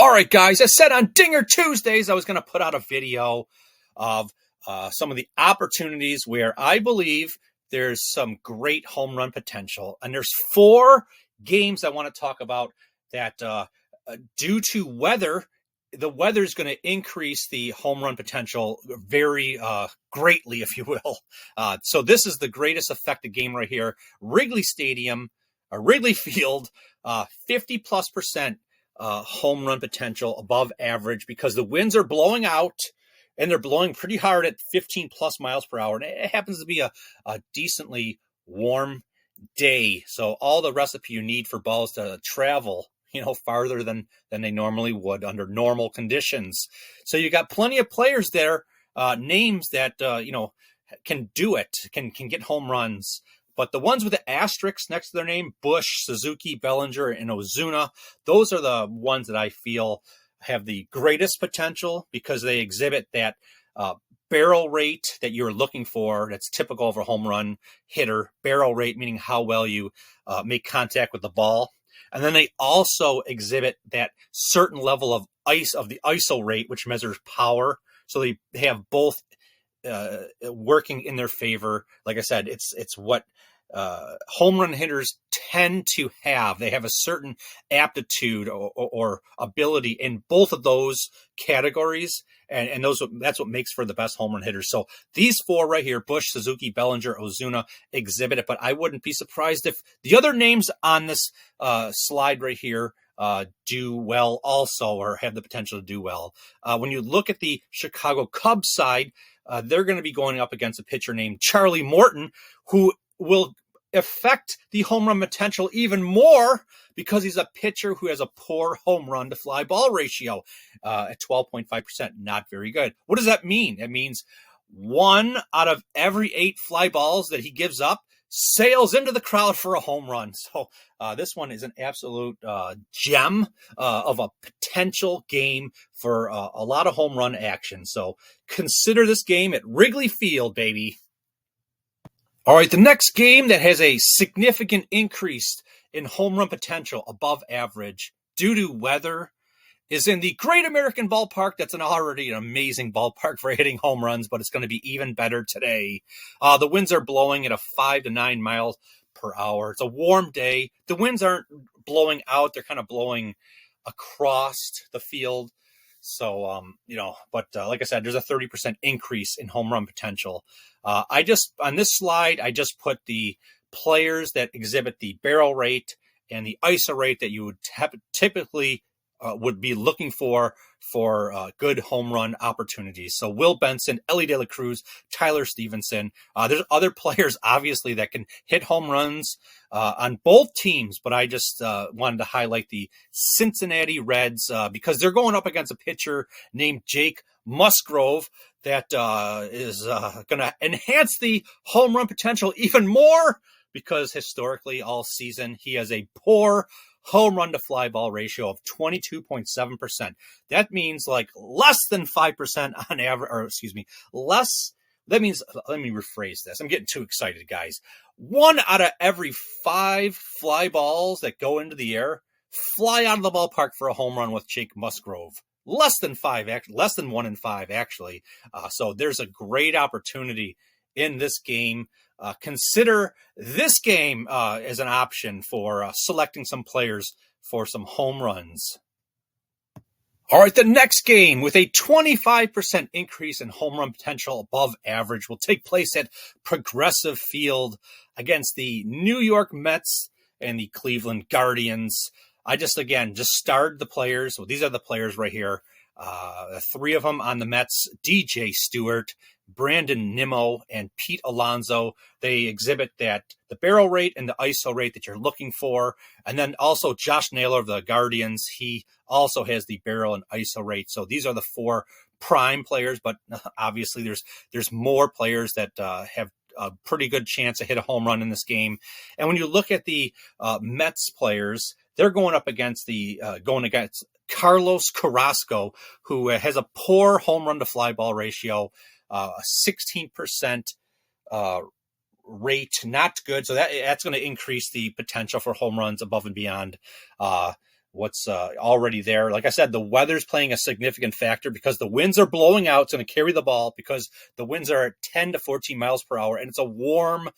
All right, guys, I said on Dinger Tuesdays I was going to put out a video of some of the opportunities where I believe there's some great home run potential. And there's 4 games I want to talk about that due to weather, the weather is going to increase the home run potential very greatly, if you will. So this is the greatest affected game right here. Wrigley Field, 50+% home run potential above average because the winds are blowing out and they're blowing pretty hard at 15+ miles per hour. And it happens to be a decently warm day. So all the recipe you need for balls to travel, farther than they normally would under normal conditions. So you got plenty of players there, names that, can do it, can get home runs. But the ones with the asterisks next to their name, Bush, Suzuki, Bellinger, and Ozuna, those are the ones that I feel have the greatest potential because they exhibit that barrel rate that you're looking for. That's typical of a home run hitter. Barrel rate meaning how well you make contact with the ball. And then they also exhibit that certain level of the ISO rate, which measures power. So they have both working in their favor. Like I said, it's what home run hitters tend to have. They have a certain aptitude or ability in both of those categories, and that's what makes for the best home run hitters. So these 4 right here, Bush, Suzuki, Bellinger, Ozuna, exhibit it, but I wouldn't be surprised if the other names on this slide right here do well also, or have the potential to do well. When you look at the Chicago Cubs side, they're going to be going up against a pitcher named Charlie Morton, who will affect the home run potential even more because he's a pitcher who has a poor home run to fly ball ratio at 12.5%. Not very good. What does that mean? It means 1 out of every 8 fly balls that he gives up sails into the crowd for a home run. So this one is an absolute gem of a potential game for a lot of home run action. So consider this game at Wrigley Field, baby. All right, the next game that has a significant increase in home run potential above average due to weather is in the Great American Ballpark. That's already an amazing ballpark for hitting home runs, but it's going to be even better today. The winds are blowing at 5 to 9 miles per hour. It's a warm day. The winds aren't blowing out. They're kind of blowing across the field. So, like I said, there's a 30% increase in home run potential. On this slide, I just put the players that exhibit the barrel rate and the ISO rate that you would typically would be looking for good home run opportunities. So Will Benson, Ellie De La Cruz, Tyler Stevenson. There's other players, obviously, that can hit home runs on both teams, but I just wanted to highlight the Cincinnati Reds because they're going up against a pitcher named Jake Musgrove that is going to enhance the home run potential even more because historically all season he has a poor home run to fly ball ratio of 22.7%. That means like less than 5% on average, or excuse me, less. That means, let me rephrase this. I'm getting too excited, guys. 1 out of every 5 fly balls that go into the air fly out of the ballpark for a home run with Jake Musgrove. Less than 1 in 5, actually. So there's a great opportunity in this game. Consider this game as an option for selecting some players for some home runs. All right, the next game with a 25% increase in home run potential above average will take place at Progressive Field against the New York Mets and the Cleveland Guardians. I just starred the players. Well, these are the players right here. 3 of them on the Mets: DJ Stewart, Brandon Nimmo, and Pete Alonso. They exhibit that the barrel rate and the ISO rate that you're looking for. And then also Josh Naylor of the Guardians. He also has the barrel and ISO rate. So these are the 4 prime players, but obviously there's more players that have a pretty good chance to hit a home run in this game. And when you look at the Mets players, they're going against Carlos Carrasco, who has a poor home run to fly ball ratio, a 16% rate, not good. So that's going to increase the potential for home runs above and beyond what's already there. Like I said, the weather's playing a significant factor because the winds are blowing out. It's going to carry the ball because the winds are at 10 to 14 miles per hour, and it's a warm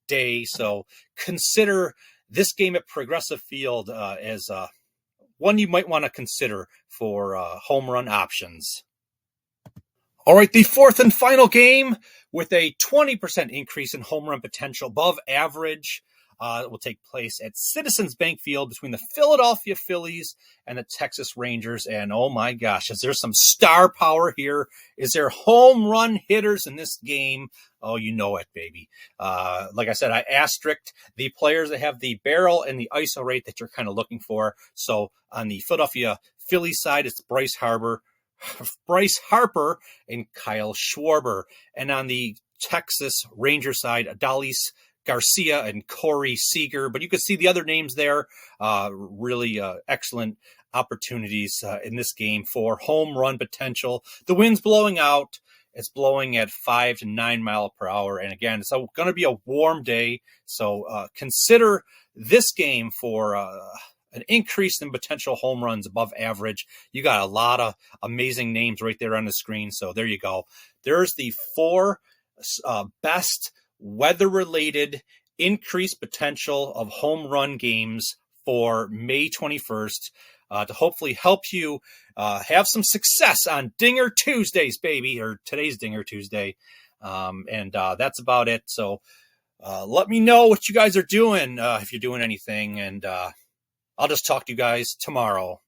day. So consider this game at Progressive Field as one you might want to consider for home run options. All right, the fourth and final game with a 20% increase in home run potential above average will take place at Citizens Bank Field between the Philadelphia Phillies and the Texas Rangers. And oh my gosh, is there some star power here? Is there home run hitters in this game? Oh, you know it, baby. Like I said, I asterisked the players that have the barrel and the ISO rate that you're kind of looking for. So on the Philadelphia Phillies side, it's Bryce Harper and Kyle Schwarber. And on the Texas Ranger side, Adolis Garcia and Corey Seager. But you can see the other names there. Really excellent opportunities in this game for home run potential. The wind's blowing out. It's blowing at 5 to 9 miles per hour. And again, it's going to be a warm day. So consider this game for an increase in potential home runs above average. You got a lot of amazing names right there on the screen. So there you go. There's the 4 best weather-related increased potential of home run games for May 21st to hopefully help you have some success on Dinger Tuesdays, baby, or today's Dinger Tuesday. And that's about it. So let me know what you guys are doing if you're doing anything, and I'll just talk to you guys tomorrow.